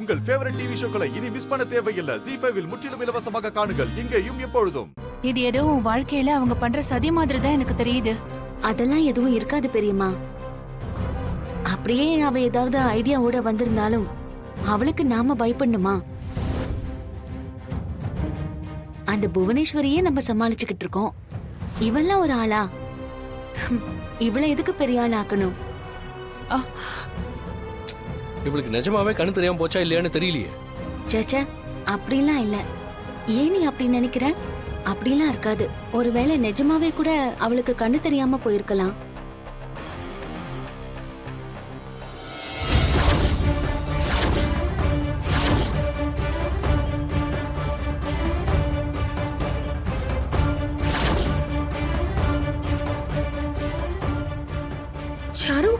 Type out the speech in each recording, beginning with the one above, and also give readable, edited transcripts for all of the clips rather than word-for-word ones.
உங்கள் favourite TV ஷோக்களை இனி miss பண்ண தேவையில்லை. ZEE5 இல் முற்றிலும் இலவசமாக காணுங்கள். இங்கேயும் எப்பொழுதும். இது ஏதோ உன் வாழ்க்கையில அவங்க பண்ற சதி மாதிரி தான் எனக்கு தெரியுது. அதெல்லாம் எதுவும் இருக்காது பெரியம்மா. அப்படியே அவ ஏதாவது ஐடியாவோட வந்திருந்தாலும் அவளுக்கு நாம பயப்படணுமா? அந்த புவனேஸ்வரியே நம்ம சமாளிச்சுக்கிட்டு இருக்கோம். இவெல்லாம் ஒரு ஆளா? இவளை எதுக்கு பெரிய ஆள் ஆக்கணும்? இவளுக்கு நிஜமாவே கண்ணு தெரியாம போச்சா இல்லையான்னு தெரியலையே. சேச்சே, அப்படிலாம் இல்ல. ஏன் நீ அப்படி நினைக்கிற? அப்படிலாம் இருக்காது. ஒருவேளை நிஜமாவே கூட அவளுக்கு கண்ணு தெரியாம போயிருக்கலாம். சாரு,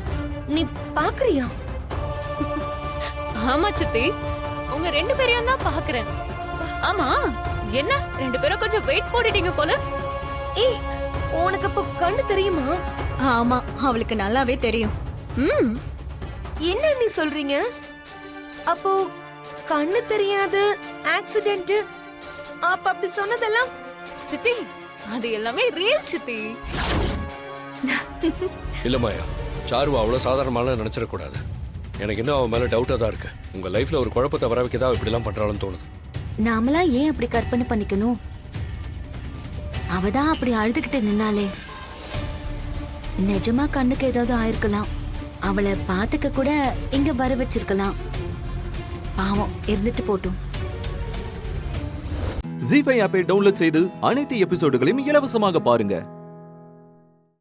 நீ பாக்குறியா? ஆமா சித்தி, உங்க 2 பேரையும் தான் பாக்குறேன். ஆமா, என்ன 2 பேரும் கொஞ்சம் வெயிட் போட்டுட்டீங்க போல. ஏய், உனக்கு அப்போ கண்ணு தெரியுமா? ஆமா, அவளுக்கு நல்லாவே தெரியும். என்ன நீ சொல்றீங்க? அப்போ கண்ணு தெரியாது, ஆக்சிடென்ட், அப்ப அப்படி சொன்னதெல்லாம் சித்தி, அது எல்லாமே ரியல் சித்தி. இல்ல மாயா, சாருவா அவ்வளவு சாதாரணமான நினைச்சிடக்கூடாது. எனக்கு இன்னும் அவன் மேல டவுட்டா தான் இருக்கு. உங்க லைஃப்ல ஒரு குழப்பத்தை வர வைக்கதான் இப்படி எல்லாம் பண்றாளுன்னு தோணுது. நாமளா ஏன் அப்படி கற்பனை பண்ணிக்கணும்? அவதான் அப்படி அழுதுகிட்டு நின்னாலே. நிஜமா கண்ணுக்கு ஏதாவது ஆயிருக்கலாம். அவளை பாத்துக்க கூட இங்க வர வச்சிருக்கலாம். பாவம், இருந்துட்டு போட்டும். ZEE5 ஆப்பை டவுன்லோட் செய்து அனைத்து எபிசோடுகளையும் இலவசமாக பாருங்க.